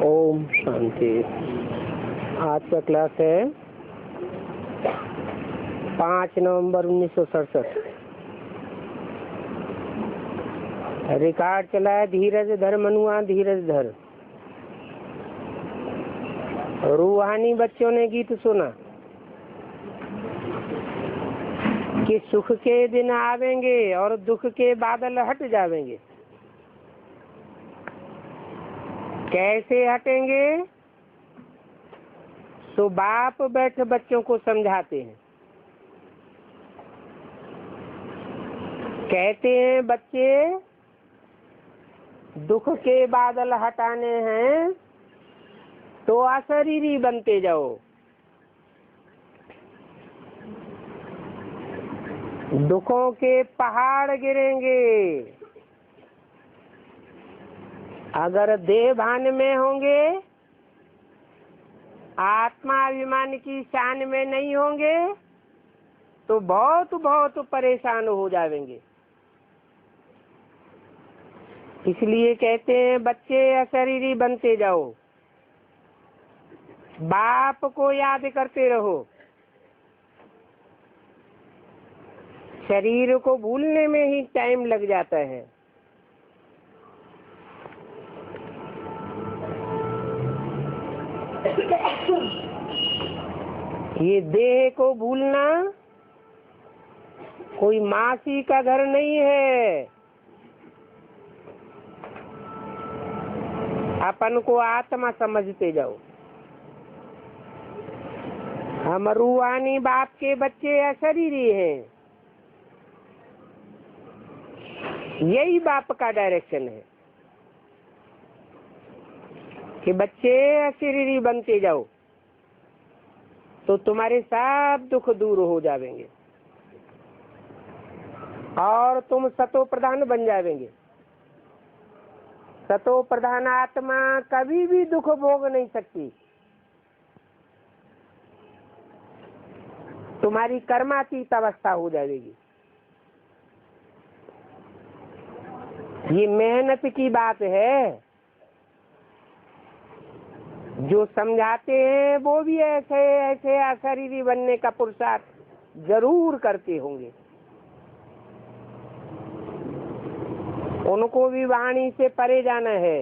ओम शांति। आज का क्लास है 5 नवंबर 1967। रिकॉर्ड चला है धीरज धर मनुआ धीरज धर। रूहानी बच्चों ने गीत सुना कि सुख के दिन आवेंगे और दुख के बादल हट जावेंगे। कैसे हटेंगे? तो बाप बैठ बच्चों को समझाते हैं। कहते हैं बच्चे दुख के बादल हटाने हैं तो अशरीरी बनते जाओ। दुखों के पहाड़ गिरेंगे। अगर देह भान में होंगे, आत्मा अभिमान की शान में नहीं होंगे तो बहुत बहुत परेशान हो जाएंगे। इसलिए कहते हैं बच्चे अशरीरी बनते जाओ, बाप को याद करते रहो। शरीर को भूलने में ही टाइम लग जाता है। ये देह को भूलना कोई मासी का घर नहीं है। अपन को आत्मा समझते जाओ। हम रूहानी बाप के बच्चे अशरीरी हैं। यही बाप का डायरेक्शन है कि बच्चे अशरीरी बनते जाओ तो तुम्हारे सब दुख दूर हो जाएंगे और तुम सतो प्रधान बन जाएंगे। सतो प्रधान आत्मा कभी भी दुख भोग नहीं सकती। तुम्हारी कर्मातीत अवस्था हो जाएगी। ये मेहनत की बात है। जो समझाते हैं वो भी ऐसे ऐसे अशरीरी बनने का पुरुषार्थ जरूर करते होंगे। उनको भी वाणी से परे जाना है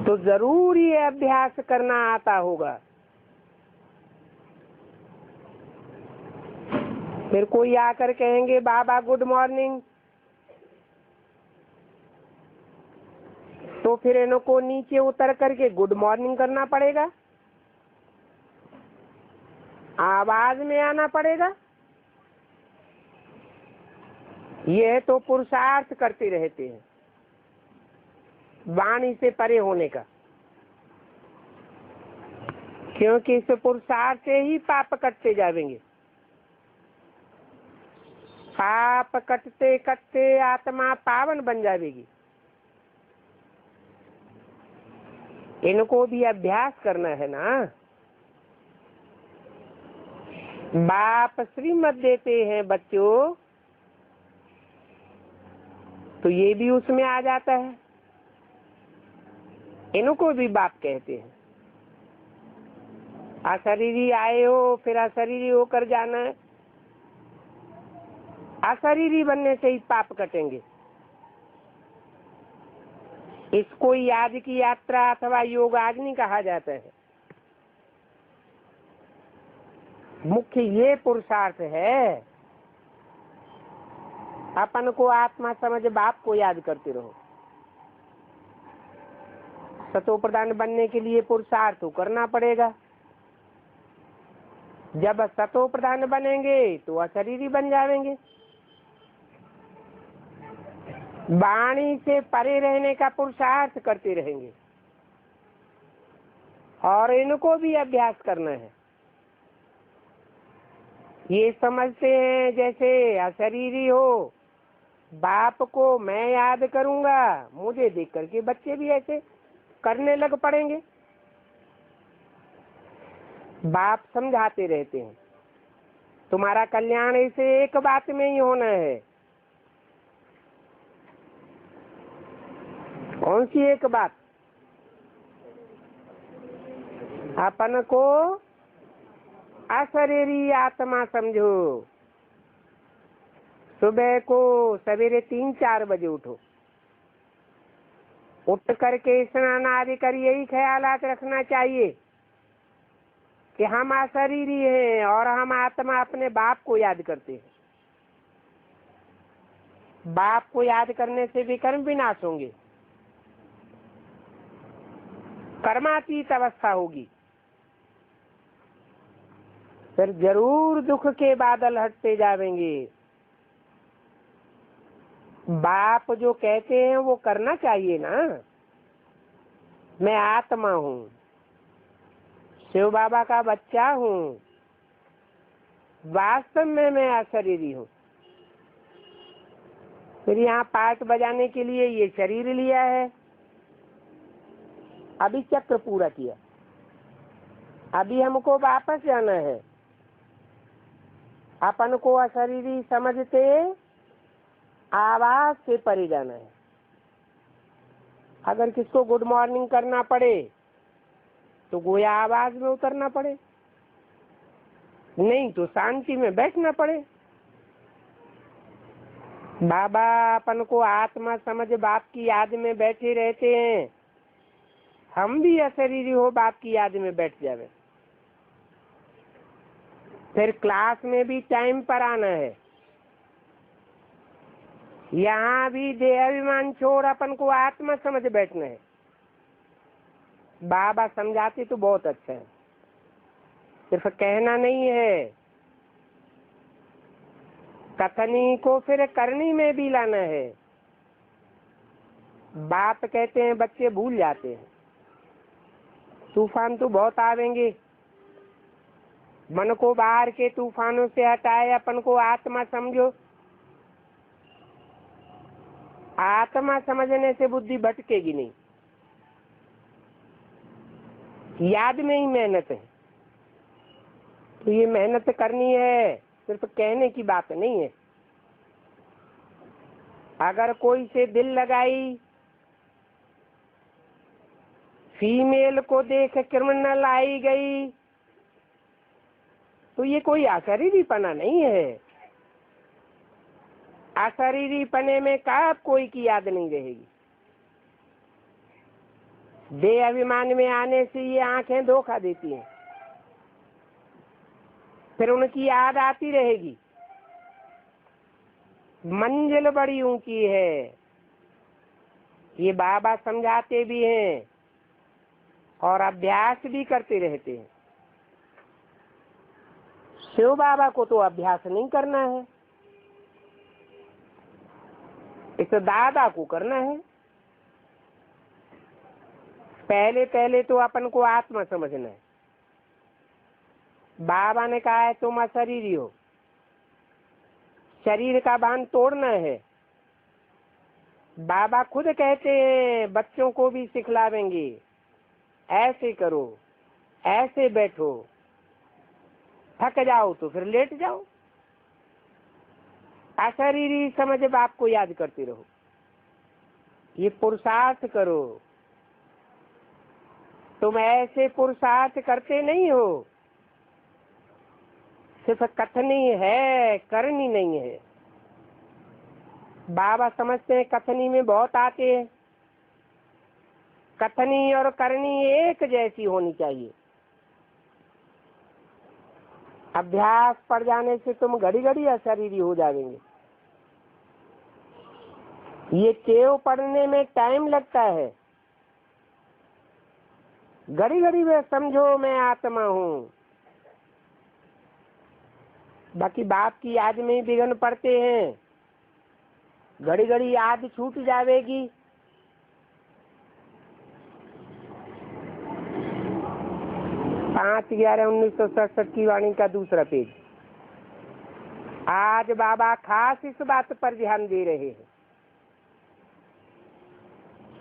तो जरूर ये अभ्यास करना आता होगा। फिर कोई आकर कहेंगे बाबा गुड मॉर्निंग, तो फिर इनको नीचे उतर करके गुड मॉर्निंग करना पड़ेगा, आवाज में आना पड़ेगा। यह तो पुरुषार्थ करते रहते हैं वाणी से परे होने का, क्योंकि इस पुरुषार्थ से ही पाप कटते जाएंगे। पाप कटते कटते आत्मा पावन बन जाएगी। इनको भी अभ्यास करना है ना। बाप श्रीमत देते हैं बच्चों तो ये भी उसमें आ जाता है। इनको भी बाप कहते हैं। अशरीरी आए हो फिर अशरीरी होकर जाना है। अशरीरी बनने से ही पाप कटेंगे। इसको याद की यात्रा अथवा योग आग्नि कहा जाता है। मुख्य ये पुरुषार्थ है। अपन को आत्मा समझ बाप को याद करते रहो। सतो प्रधान बनने के लिए पुरुषार्थ तो करना पड़ेगा। जब सतो प्रधान बनेंगे तो अशरीरी बन जाएंगे। वाणी से परे रहने का पुरुषार्थ करते रहेंगे और इनको भी अभ्यास करना है। ये समझते हैं जैसे अशरीरी हो, बाप को मैं याद करूंगा, मुझे देख करके बच्चे भी ऐसे करने लग पड़ेंगे। बाप समझाते रहते हैं तुम्हारा कल्याण इसे एक बात में ही होना है कौन सी एक बात? अपन को अशरीरी आत्मा समझो। सुबह को सवेरे 3-4 बजे उठो, उठ करके स्नान आदि कर यही ख्यालात रखना चाहिए कि हम अशरीरी हैं और हम आत्मा अपने बाप को याद करते हैं। बाप को याद करने से भी कर्म विनाश होंगे, कर्मातीत अवस्था होगी, फिर जरूर दुख के बादल हटते जाएंगे। बाप जो कहते हैं वो करना चाहिए ना। मैं आत्मा हूँ, शिव बाबा का बच्चा हूँ, वास्तव में मैं अशरीरी हूँ। फिर यहाँ पाठ बजाने के लिए ये शरीर लिया है, अभी चक्र पूरा किया, अभी हमको वापस जाना है। अपन को अशरीरी समझते आवाज से परे जाना है। अगर किसको गुड मॉर्निंग करना पड़े तो गोया आवाज में उतरना पड़े, नहीं तो शांति में बैठना पड़े। बाबा अपन को आत्मा समझ बाप की याद में बैठे रहते हैं, हम भी अशरीरी हो बाप की याद में बैठ जावे। फिर क्लास में भी टाइम पर आना है, यहाँ भी देहाभिमान छोड़ अपन को आत्मा समझ बैठना है। बाबा समझाते तो बहुत अच्छा है, सिर्फ कहना नहीं है, कथनी को फिर करनी में भी लाना है। बाप कहते हैं बच्चे भूल जाते हैं, तूफान तो बहुत आवेंगे, मन को बाहर के तूफानों से हटाए, अपन को आत्मा समझो। आत्मा समझने से बुद्धि भटकेगी नहीं, याद में ही मेहनत है। तो ये मेहनत करनी है, सिर्फ कहने की बात नहीं है। अगर कोई से दिल लगाई, फीमेल को देख क्रिमिनल आई गई, तो ये कोई अशरीरीपना नहीं है। अशरीरीपने में कब कोई की याद नहीं रहेगी। देह अभिमान में आने से ये आंखें धोखा देती हैं, फिर उनकी याद आती रहेगी। मंजिल बड़ी ऊंची है, ये बाबा समझाते भी हैं और अभ्यास भी करते रहते हैं। शिव बाबा को तो अभ्यास नहीं करना है, इस दादा को करना है। पहले पहले तो अपन को आत्मा समझना है। बाबा ने कहा है तुम अशरीरी हो, शरीर का बांध तोड़ना है। बाबा खुद कहते हैं, बच्चों को भी सिखलावेंगे, ऐसे करो, ऐसे बैठो, थक जाओ तो फिर लेट जाओ। अशरीरी समझ बाप को याद करते रहो, ये पुरुषार्थ करो। तुम ऐसे पुरुषार्थ करते नहीं हो, सिर्फ कथनी है, करनी नहीं है। बाबा समझते हैं कथनी में बहुत आते हैं, कथनी और करनी एक जैसी होनी चाहिए। अभ्यास पड़ जाने से तुम घड़ी घड़ी अशरीरी हो जाएंगे। ये टेव पढ़ने में टाइम लगता है, घड़ी घड़ी में समझो मैं आत्मा हूँ। बाकी बाप की याद में ही विघ्न पड़ते हैं, घड़ी घड़ी याद छूट जाएगी। 5/11/1967 की वाणी का दूसरा पेज। आज बाबा खास इस बात पर ध्यान दे रहे हैं,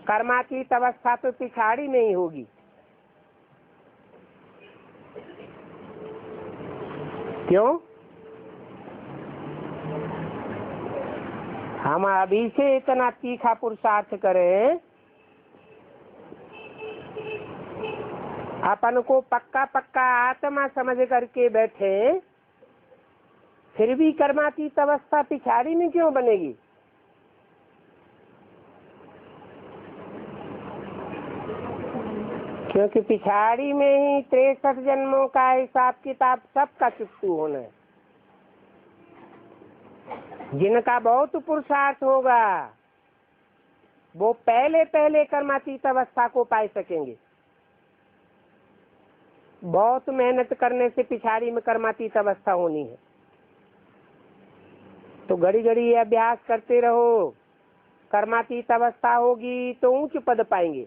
कर्मातीत अवस्था तो पिछाड़ी में ही होगी। क्यों? हम अभी से इतना तीखा पुरुषार्थ करें अपन को पक्का पक्का आत्मा समझ करके बैठे, फिर भी कर्मातीत अवस्था पिछाड़ी में क्यों बनेगी? क्योंकि पिछाड़ी में ही 63 जन्मों का हिसाब किताब सबका चुकतू होना है। जिनका बहुत पुरुषार्थ होगा वो पहले पहले कर्मातीत अवस्था को पा सकेंगे। बहुत मेहनत करने से पिछाड़ी में कर्मातीत अवस्था होनी है। तो घड़ी घड़ी ये अभ्यास करते रहो, कर्मातीत अवस्था होगी तो ऊंच पद पाएंगे।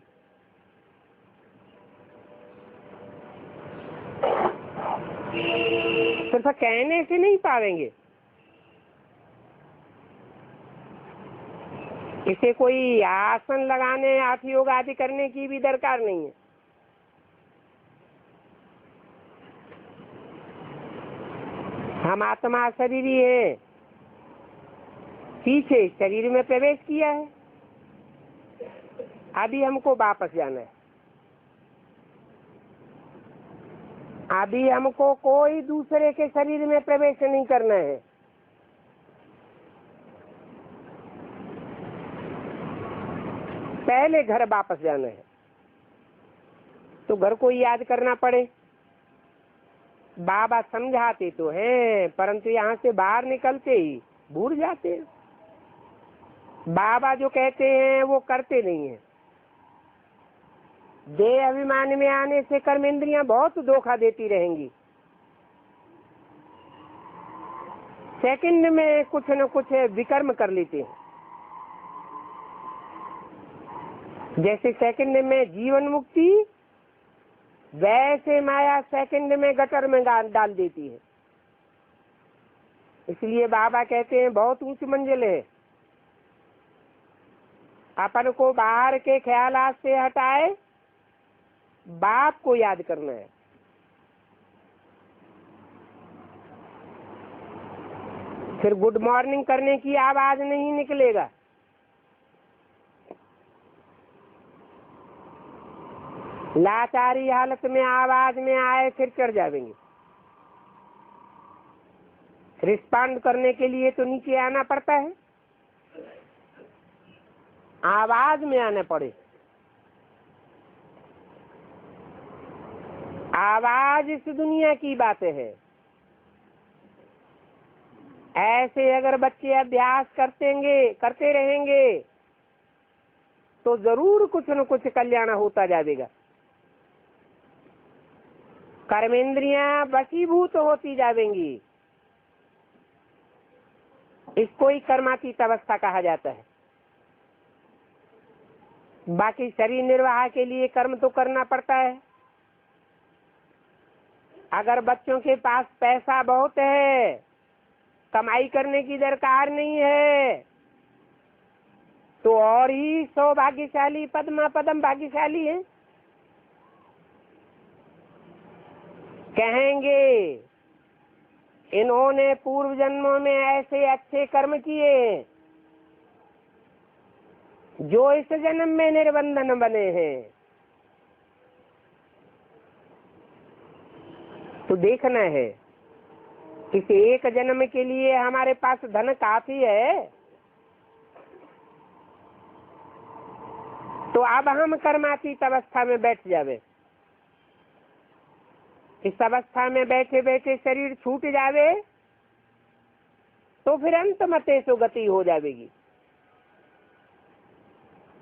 सिर्फ कहने से नहीं पावेंगे, इसे कोई आसन लगाने, हाथ योग आदि करने की भी दरकार नहीं है। हम आत्मा शरीर ही है, पीछे शरीर में प्रवेश किया है, अभी हमको वापस जाना है। अभी हमको कोई दूसरे के शरीर में प्रवेश नहीं करना है। पहले घर वापस जाना है। तो घर को याद करना पड़े। बाबा समझाते तो हैं, परंतु यहाँ से बाहर निकलते ही भूल जाते हैं। बाबा जो कहते हैं वो करते नहीं है। देह अभिमान में आने से कर्मेंद्रियां बहुत धोखा देती रहेंगी। सेकंड में कुछ न कुछ विकर्म कर लेते हैं। जैसे सेकंड में जीवन मुक्ति, वैसे माया सेकंड में गटर में डाल देती है। इसलिए बाबा कहते हैं बहुत ऊंच मंजिल है। अपन को बाहर के ख्यालात से हटाए, बाप को याद करना है। फिर गुड मॉर्निंग करने की आवाज नहीं निकलेगा। लाचारी हालत में आवाज में आए फिर चढ़ जाएंगे। रिस्पॉन्ड करने के लिए तो नीचे आना पड़ता है, आवाज में आना पड़े। आवाज इस दुनिया की बात है। ऐसे अगर बच्चे अभ्यास करते रहेंगे तो जरूर कुछ न कुछ कल्याण होता जाएगा। कर्मेंद्रियां वशीभूत होती जाएंगी। इसको ही कर्मातीत अवस्था कहा जाता है। बाकी शरीर निर्वाह के लिए कर्म तो करना पड़ता है। अगर बच्चों के पास पैसा बहुत है, कमाई करने की दरकार नहीं है, तो और ही सौभाग्यशाली, पद्म भाग्यशाली है। कहेंगे इन्होंने पूर्व जन्मों में ऐसे अच्छे कर्म किए जो इस जन्म में निर्बंधन बने हैं। तो देखना है, इस एक जन्म के लिए हमारे पास धन काफी है, तो अब हम कर्मातीत अवस्था में बैठ जावे। इस अवस्था में बैठे बैठे शरीर छूट जावे तो फिर अंत मते सो गति हो जाएगी।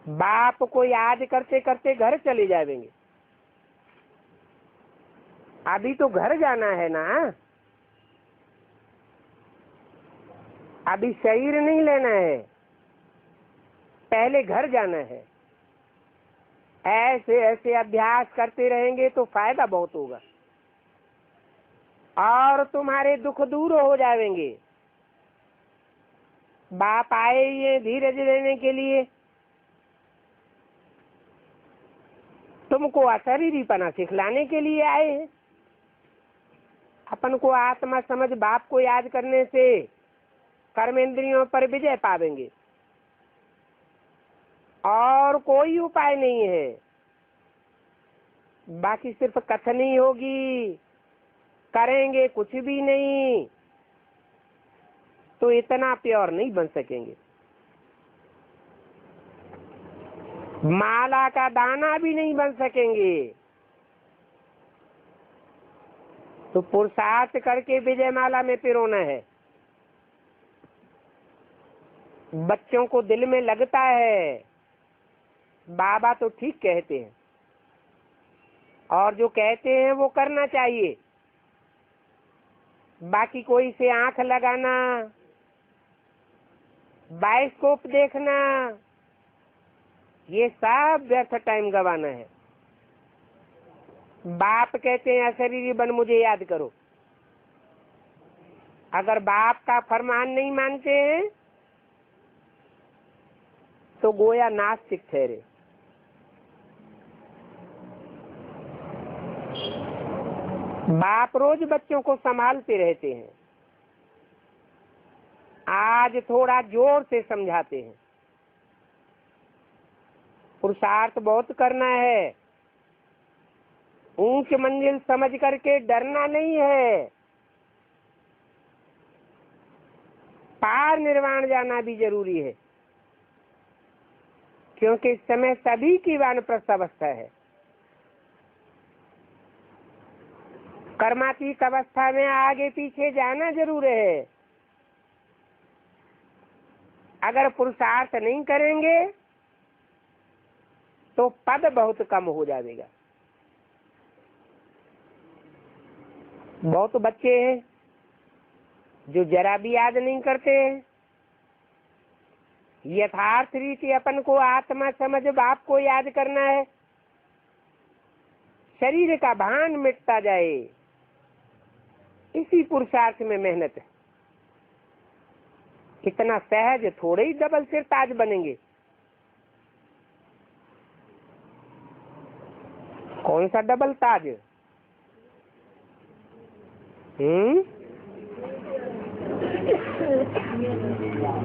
बाप को याद करते करते घर चले जाएंगे। अभी तो घर जाना है ना, अभी शरीर नहीं लेना है, पहले घर जाना है। ऐसे ऐसे अभ्यास करते रहेंगे तो फायदा बहुत होगा और तुम्हारे दुख दूर हो जाएंगे। बाप आए ये धीरज देने के लिए, तुमको अशरीरीपना सिखलाने के लिए आए हैं। अपन को आत्मा समझ बाप को याद करने से कर्मेंद्रियों पर विजय पावेंगे और कोई उपाय नहीं है। बाकी सिर्फ कथन ही होगी, करेंगे कुछ भी नहीं, तो इतना प्योर नहीं बन सकेंगे। माला का दाना भी नहीं बन सकेंगे। तो पुरुषार्थ करके विजय माला में पिरोना है। बच्चों को दिल में लगता है बाबा तो ठीक कहते हैं, और जो कहते हैं वो करना चाहिए। बाकी कोई से आंख लगाना, बायोस्कोप देखना, ये सब व्यर्थ टाइम गवाना है। बाप कहते हैं अशरीरी बन मुझे याद करो। अगर बाप का फरमान नहीं मानते हैं तो गोया नास्तिक ठहरे। बाप रोज बच्चों को संभालते रहते हैं, आज थोड़ा जोर से समझाते हैं। पुरुषार्थ बहुत करना है, ऊंच मंजिल समझ करके डरना नहीं है। पार निर्वाण जाना भी जरूरी है, क्योंकि इस समय सभी की वानप्रस्थ अवस्था है। कर्मातीत अवस्था में आगे पीछे जाना जरूर है। अगर पुरुषार्थ नहीं करेंगे तो पद बहुत कम हो जाएगा। बहुत बच्चे हैं जो जरा भी याद नहीं करते। यथार्थ रीति अपन को आत्मा समझ बाप को याद करना है। शरीर का भान मिटता जाए, इसी पुरुषार्थ में मेहनत है। इतना सहज थोड़े ही डबल सिर ताज बनेंगे। कौन सा डबल ताज?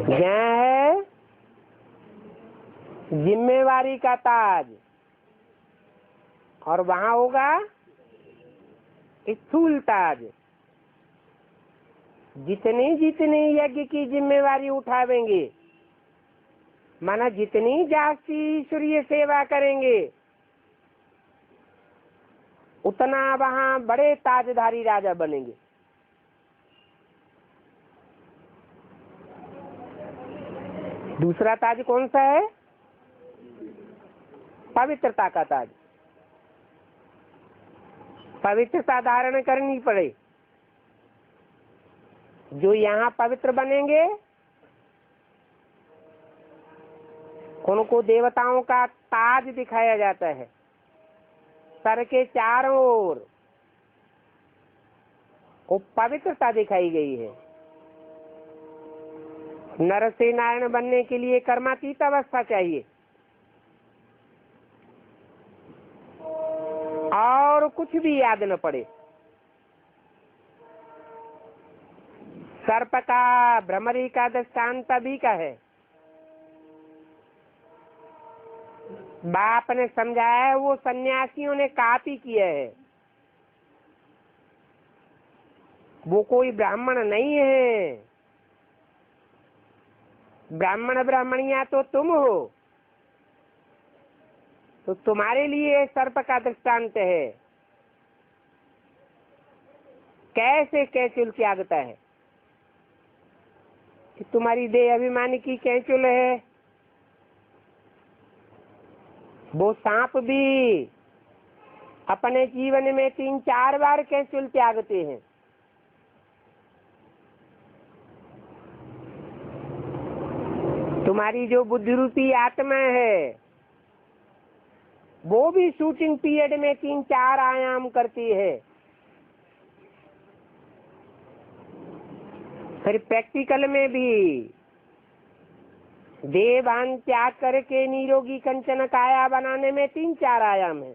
यहाँ है जिम्मेवारी का ताज, और वहां होगा स्थूल ताज। जितनी जितनी यज्ञ की जिम्मेवारी उठावेंगे, माना जितनी जास्ती ईश्वरीय सेवा करेंगे, उतना वहां बड़े ताजधारी राजा बनेंगे। दूसरा ताज कौन सा है? पवित्रता का ताज। पवित्रता धारण करनी पड़े। जो यहाँ पवित्र बनेंगे उनको देवताओं का ताज दिखाया जाता है। सर के चारों ओर वो पवित्रता दिखाई गई है। नर से नारायण बनने के लिए कर्मातीत अवस्था चाहिए, और कुछ भी याद न पड़े। सर्प का, भ्रमरी का दृष्टांत भी का है। बाप ने समझाया है, वो सन्यासियों ने कॉपी किया है। वो कोई ब्राह्मण नहीं है। ब्राह्मण ब्राह्मणिया तो तुम हो, तो तुम्हारे लिए सर्प का दृष्टांत है। कैसे कैचुल त्यागता है कि तुम्हारी देह अभिमानी की कैचुल है। वो सांप भी अपने जीवन में 3-4 बार कैचुल त्यागते हैं। तुम्हारी जो बुद्धि रूपी आत्मा है, वो भी शूटिंग पीरियड में 3-4 आयाम करती है। फिर प्रैक्टिकल में भी देवान त्याग करके निरोगी कंचन काया बनाने में 3-4 आयाम है।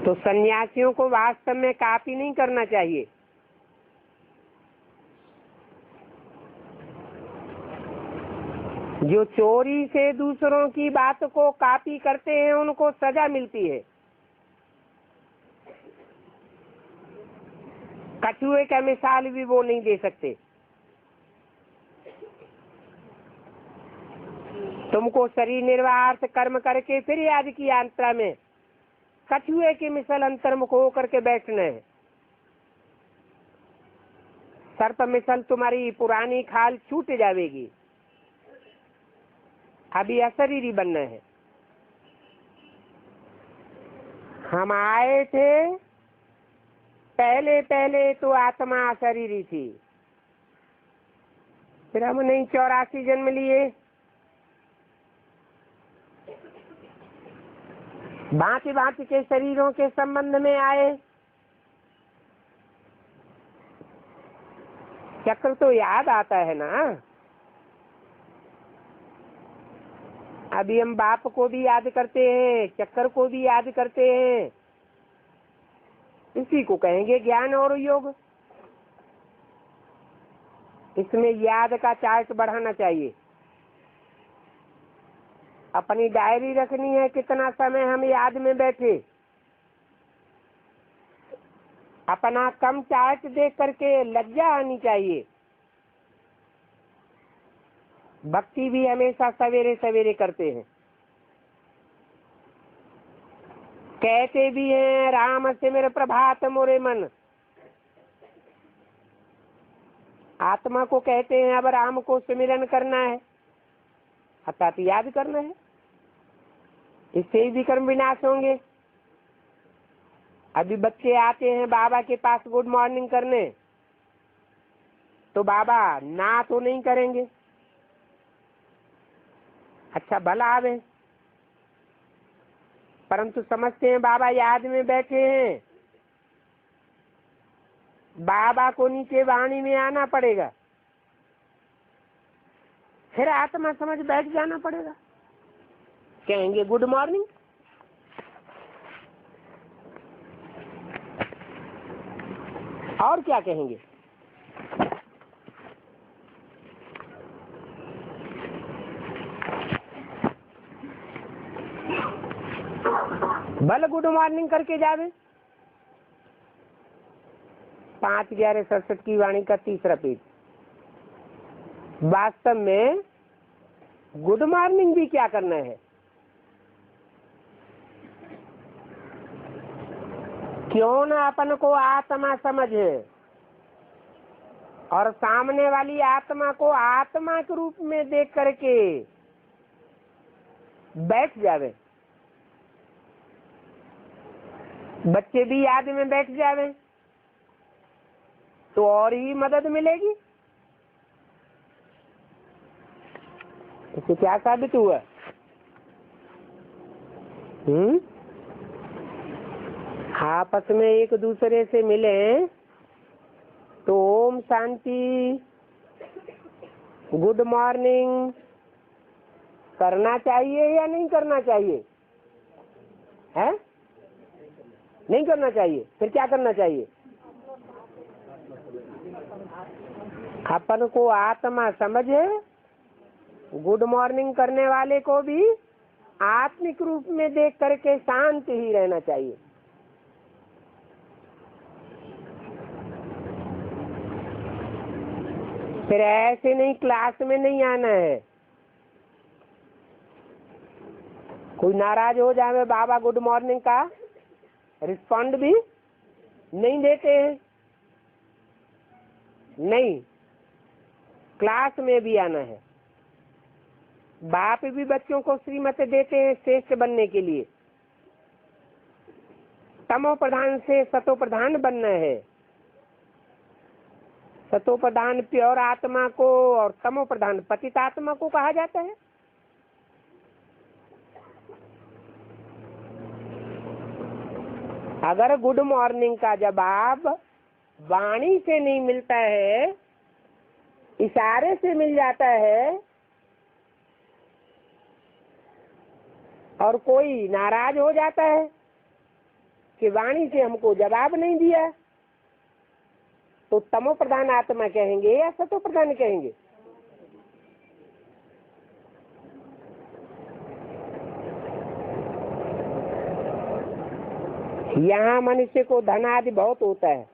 तो सन्यासियों को वास्तव में कॉपी नहीं करना चाहिए। जो चोरी से दूसरों की बात को कॉपी करते हैं उनको सजा मिलती है। कछुए का मिसाल भी वो नहीं दे सकते। तुमको शरीर निर्वाह से कर्म करके फिर याद की यात्रा में कछुए के मिसल अंतर्मुख होकर के बैठना है। सर्प मिसल तुम्हारी पुरानी खाल छूट जाएगी। अभी अशरीरी बनना है। हम आए थे पहले पहले तो आत्मा अशरीरी थी, फिर हमने 84 जन्म लिए। भांति भांति के शरीरों के संबंध में आए। चक्र तो याद आता है ना। अभी हम बाप को भी याद करते हैं, चक्कर को भी याद करते हैं। इसी को कहेंगे ज्ञान और योग। इसमें याद का चार्ट बढ़ाना चाहिए। अपनी डायरी रखनी है, कितना समय हम याद में बैठे। अपना कम चार्ट देख करके लज्जा आनी चाहिए। भक्ति भी हमेशा सवेरे सवेरे करते हैं। कहते भी हैं राम से मेरे प्रभात मोरे मन। आत्मा को कहते हैं अब राम को सुमिरन करना है, अर्थात याद करना है। इससे भी कर्म विनाश होंगे। अभी बच्चे आते हैं बाबा के पास गुड मॉर्निंग करने, तो बाबा ना तो नहीं करेंगे। अच्छा भला आवे, परंतु समझते हैं बाबा याद में बैठे हैं। बाबा को नीचे वाणी में आना पड़ेगा, फिर आत्मा समझ बैठ जाना पड़ेगा। कहेंगे गुड मॉर्निंग। और क्या कहेंगे? भले गुड मॉर्निंग करके जावे। 5/11/67 की वाणी का 3रा पेज। वास्तव में गुड मॉर्निंग भी क्या करना है? क्यों ना अपन को आत्मा समझे और सामने वाली आत्मा को आत्मा के रूप में देख करके बैठ जावे। बच्चे भी याद में बैठ जावे तो और ही मदद मिलेगी। इससे क्या साबित हुआ? आपस में एक दूसरे से मिले तो ओम शांति, गुड मॉर्निंग करना चाहिए या नहीं करना चाहिए? है नहीं करना चाहिए। फिर क्या करना चाहिए? अपन को आत्मा समझे, गुड मॉर्निंग करने वाले को भी आत्मिक रूप में देख करके शांत ही रहना चाहिए। फिर ऐसे नहीं क्लास में नहीं आना है। कोई नाराज हो जाए, बाबा गुड मॉर्निंग का रिस्पॉन्ड भी नहीं देते हैं। नहीं, क्लास में भी आना है। बाप भी बच्चों को श्रीमत देते हैं श्रेष्ठ बनने के लिए। तमो प्रधान से सतो प्रधान बनना है। सतो प्रधान प्योर आत्मा को और तमो प्रधान पतित आत्मा को कहा जाता है। अगर गुड मॉर्निंग का जवाब वाणी से नहीं मिलता है, इशारे से मिल जाता है और कोई नाराज हो जाता है कि वाणी से हमको जवाब नहीं दिया, तो तमो प्रधान आत्मा कहेंगे या सतो प्रधान कहेंगे? यहाँ मनुष्य को धन आदि बहुत होता है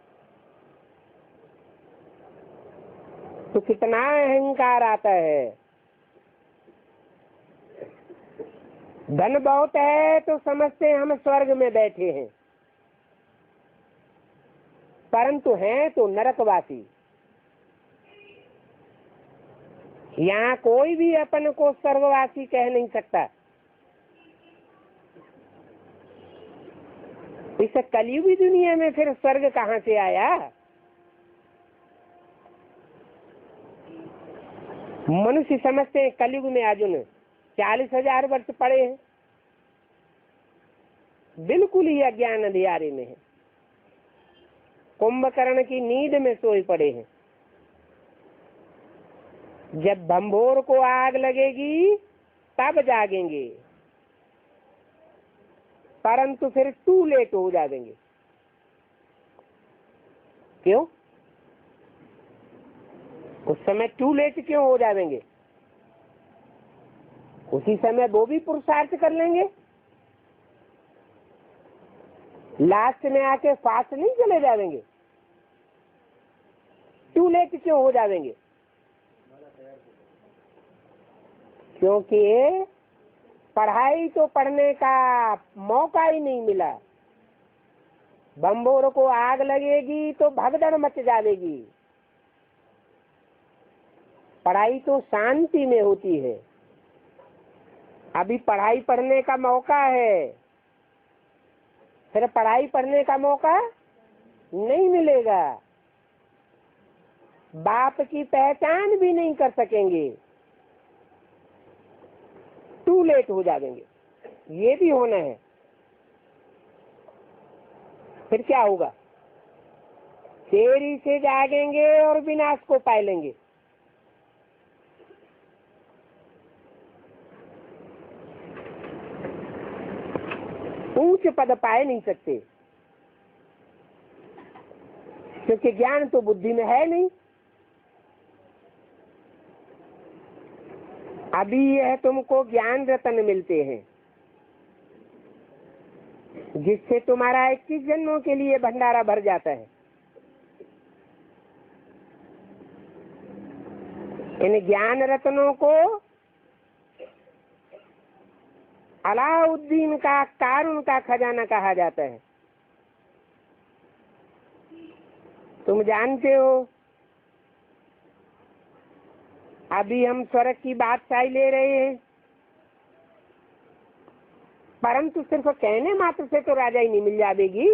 तो कितना अहंकार आता है। धन बहुत है तो समझते हैं हम स्वर्ग में बैठे हैं, परंतु हैं तो नरकवासी। यहाँ कोई भी अपन को स्वर्गवासी कह नहीं सकता। इस कलयुगी दुनिया में फिर स्वर्ग कहाँ से आया? मनुष्य समझते हैं कलयुग में अर्जुन 40,000 वर्ष पड़े हैं, बिल्कुल ही अज्ञान अंधियारे में है, कुंभकर्ण की नींद में सोए पड़े हैं। जब भंभोर को आग लगेगी तब जागेंगे, परंतु फिर टू लेट हो जाएंगे। क्यों? उस समय टू लेट क्यों हो जाएंगे? उसी समय वो भी पुरुषार्थ कर लेंगे, लास्ट में आके फास्ट नहीं चले जाएंगे। टू लेट क्यों हो जाएंगे? क्योंकि पढ़ाई तो पढ़ने का मौका ही नहीं मिला। बम्बोर को आग लगेगी तो भगदड़ मच जाएगी। पढ़ाई तो शांति में होती है, अभी पढ़ाई पढ़ने का मौका है, फिर पढ़ाई पढ़ने का मौका नहीं मिलेगा। बाप की पहचान भी नहीं कर सकेंगे, टू लेट हो जाएंगे। ये भी होना है। फिर क्या होगा? देरी से जागेंगे और विनाश को पाए लेंगे। ऊंच पद पाए नहीं सकते, क्योंकि ज्ञान तो बुद्धि में है नहीं। अभी यह तुमको ज्ञान रत्न मिलते हैं, जिससे तुम्हारा 21 जन्मों के लिए भंडारा भर जाता है। इन ज्ञान रत्नों को अलाउद्दीन का कारून का खजाना कहा जाता है। तुम जानते हो, अभी हम स्वर्ग की बादशाही ले रहे हैं, परंतु सिर्फ कहने मात्र से तो राजा ही नहीं मिल जाएगी।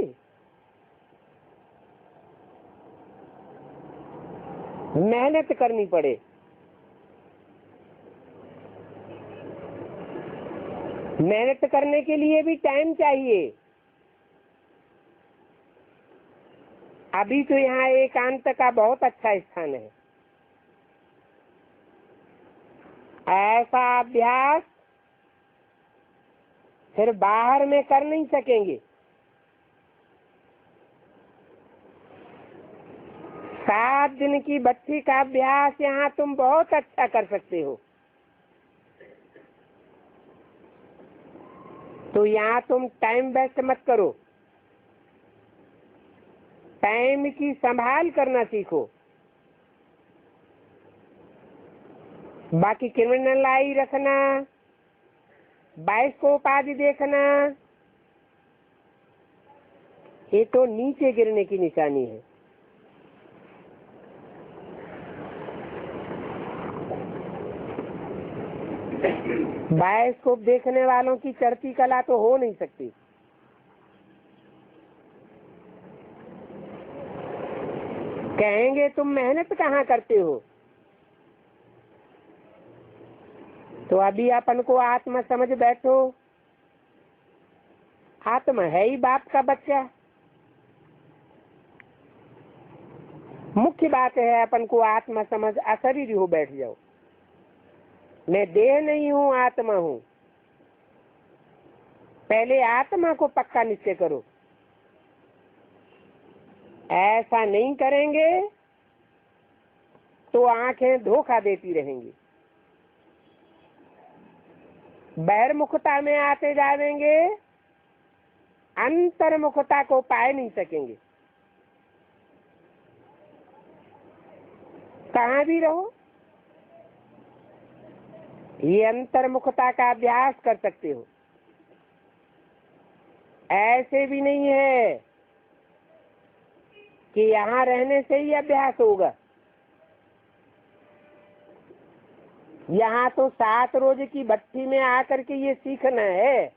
मेहनत करनी पड़े। मेहनत करने के लिए भी टाइम चाहिए। अभी तो यहाँ एकांत का बहुत अच्छा स्थान है। ऐसा अभ्यास फिर बाहर में कर नहीं सकेंगे। 7 दिन की बच्ची का अभ्यास यहाँ तुम बहुत अच्छा कर सकते हो। तो यहाँ तुम टाइम वेस्ट मत करो, टाइम की संभाल करना सीखो। बाकी क्रिमिनल आई रखना, बाइस्कोप आदि देखना, ये तो नीचे गिरने की निशानी है। बाइस्कोप देखने वालों की चढ़ती कला तो हो नहीं सकती। कहेंगे तुम मेहनत कहाँ करते हो? तो अभी अपन को आत्मा समझ बैठो। आत्मा है ही बाप का बच्चा। मुख्य बात है अपन को आत्मा समझ अशरीरी हो बैठ जाओ। मैं देह नहीं हूँ, आत्मा हूँ। पहले आत्मा को पक्का निश्चय करो। ऐसा नहीं करेंगे तो आंखें धोखा देती रहेंगी। बहिर्मुखता में आते जाएंगे अंतर्मुखता को पाए नहीं सकेंगे। कहाँ भी रहो ये अंतर्मुखता का अभ्यास कर सकते हो। ऐसे भी नहीं है कि यहाँ रहने से ही अभ्यास होगा। यहाँ तो 7 रोज की भट्टी में आकर के ये सीखना है,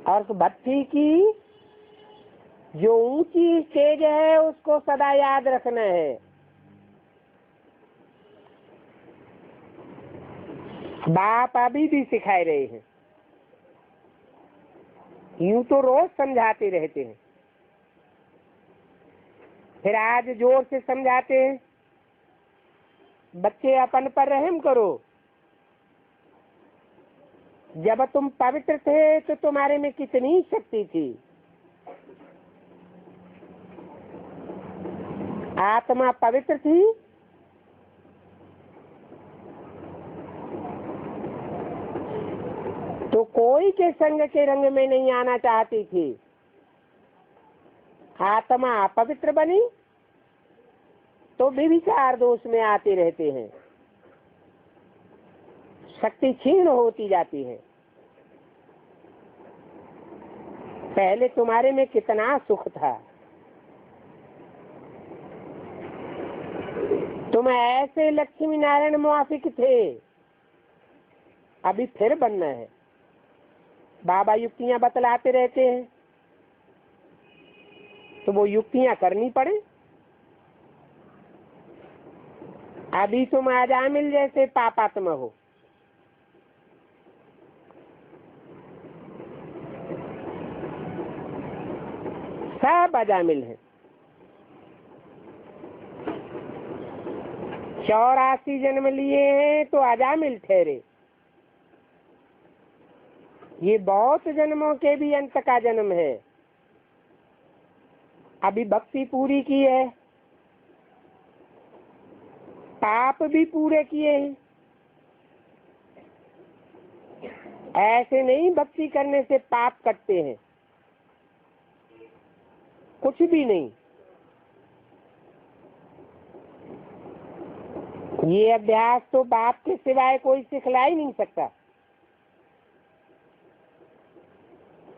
और भट्टी की जो ऊंची स्टेज है उसको सदा याद रखना है। बाप अभी भी सिखाए रहे हैं, यूं तो रोज समझाते रहते हैं, फिर आज जोर से समझाते हैं। बच्चे अपन पर रहम करो। जब तुम पवित्र थे तो तुम्हारे में कितनी शक्ति थी। आत्मा पवित्र थी, तो कोई के संग के रंग में नहीं आना चाहती थी। आत्मा अपवित्र बनी तो व्यभिचार दोष में आते रहते हैं, शक्ति क्षीण होती जाती है। पहले तुम्हारे में कितना सुख था, तुम ऐसे लक्ष्मी नारायण मुआफिक थे, अभी फिर बनना है। बाबा युक्तियां बतलाते रहते हैं तो वो युक्तियां करनी पड़े। अभी तुम अजामिल जैसे पापात्मा हो, सब अजामिल हैं। 84 जन्म लिए हैं तो अजामिल ठहरे। ये बहुत जन्मों के भी अंत का जन्म है। अभी भक्ति पूरी की है, पाप भी पूरे किए हैं। ऐसे नहीं भक्ति करने से पाप कटते हैं, कुछ भी नहीं। ये अभ्यास तो बाप के सिवाय कोई सिखला ही नहीं सकता।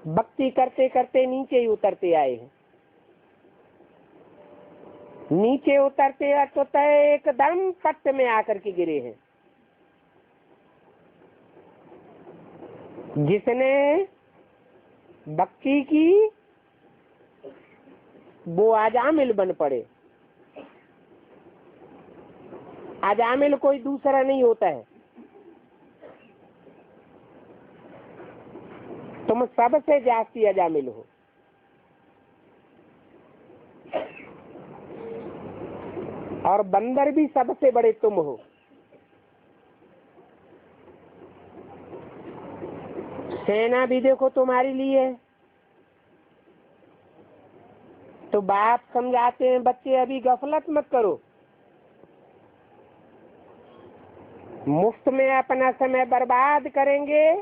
भक्ति करते करते नीचे ही उतरते आए हैं। नीचे उतरते तो एकदम पट्ट में आकर के गिरे हैं। जिसने भक्ति की वो अजामिल बन पड़े। अजामिल कोई दूसरा नहीं होता है, तुम सबसे जास्ती अजामिल हो। और बंदर भी सबसे बड़े तुम हो। सेना भी देखो तुम्हारे लिए। तो बाप समझाते हैं बच्चे अभी गफलत मत करो, मुफ्त में अपना समय बर्बाद करेंगे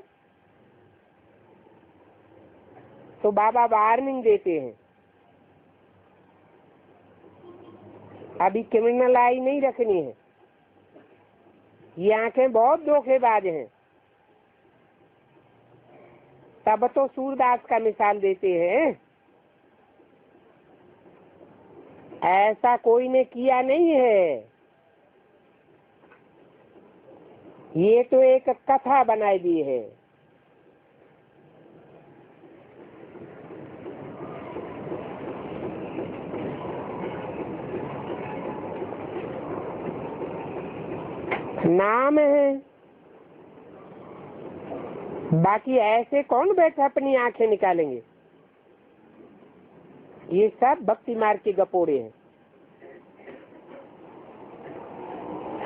तो बाबा वार्निंग देते हैं अभी क्रिमिनल आई नहीं रखनी है। ये आंखें बहुत धोखेबाज हैं। तब तो सूरदास का मिसाल देते हैं, ऐसा कोई ने किया नहीं है, ये तो एक कथा बनाई दी है। नाम है, बाकी ऐसे कौन बैठे अपनी आंखें निकालेंगे। ये सब भक्ति मार्ग के गपोड़े हैं।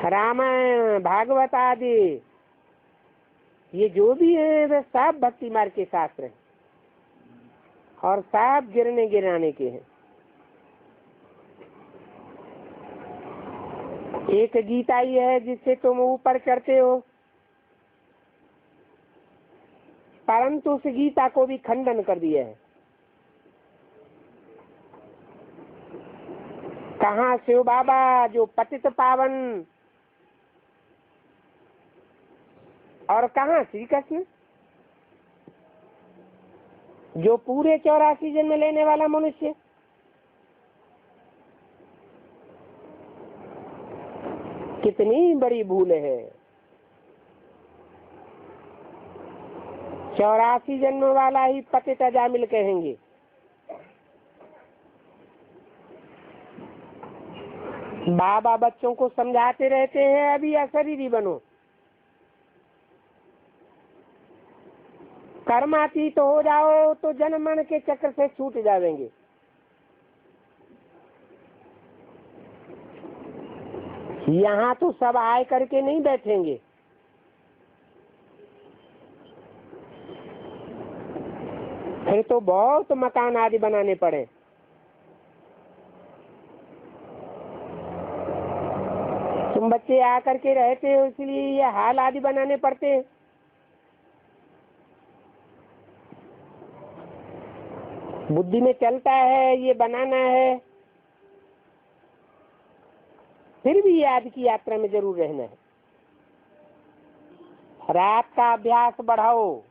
रामायण भागवत आदि ये जो भी है वे सब भक्ति मार्ग के शास्त्र हैं और सब गिरने गिराने के हैं। एक गीता ही है जिससे तुम ऊपर चढ़ते हो, परंतु उस गीता को भी खंडन कर दिया है। कहाँ शिव बाबा जो पतित पावन, और कहाँ श्री कृष्ण जो पूरे 84 जन्म लेने वाला मनुष्य। कितनी बड़ी भूल है। 84 जन्म वाला ही पतित अजामिल कहेंगे। बाबा बच्चों को समझाते रहते हैं, अभी अशरीरी बनो, कर्मातीत हो जाओ तो जन्म मरण के चक्र से छूट जाएंगे। यहाँ तो सब आए करके नहीं बैठेंगे, फिर तो बहुत मकान आदि बनाने पड़े। तुम बच्चे आकर के रहते हो इसलिए ये हाल आदि बनाने पड़ते हैं। बुद्धि में चलता है ये बनाना है, फिर भी आज की यात्रा में जरूर रहना है। रात का अभ्यास बढ़ाओ।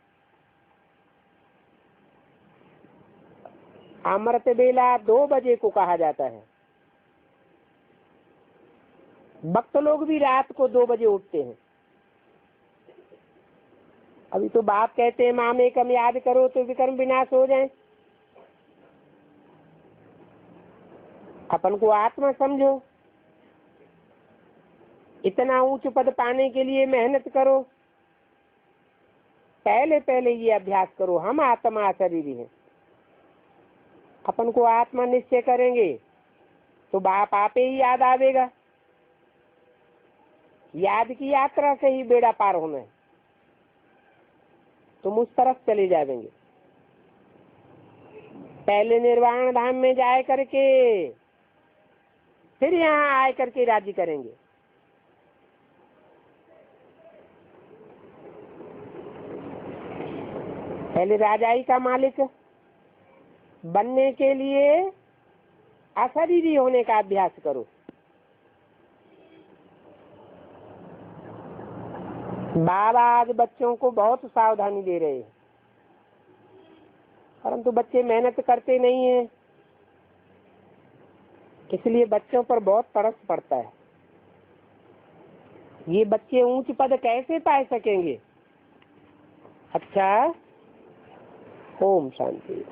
अमृत बेला 2 बजे को कहा जाता है। भक्त लोग भी रात को 2 बजे उठते हैं। अभी तो बाप कहते हैं मामे कम याद करो तो विक्रम विनाश हो जाए। अपन को आत्मा समझो, इतना ऊंच पद पाने के लिए मेहनत करो। पहले पहले ये अभ्यास करो, हम आत्मा शरीर है। अपन को आत्मा निश्चय करेंगे तो बाप आपे ही याद आवेगा। याद की यात्रा से ही बेड़ा पार होना है, तुम उस तरफ चले जाएंगे। पहले निर्वाण धाम में जाए करके फिर यहाँ आए करके राजी करेंगे। पहले राजाई का मालिक बनने के लिए अशरीरी होने का अभ्यास करो। बाबा आज बच्चों को बहुत सावधानी दे रहे हैं, परंतु बच्चे मेहनत करते नहीं हैं, इसलिए बच्चों पर बहुत तरस पड़ता है। ये बच्चे ऊंच पद कैसे पा सकेंगे? अच्छा, ओम शांति।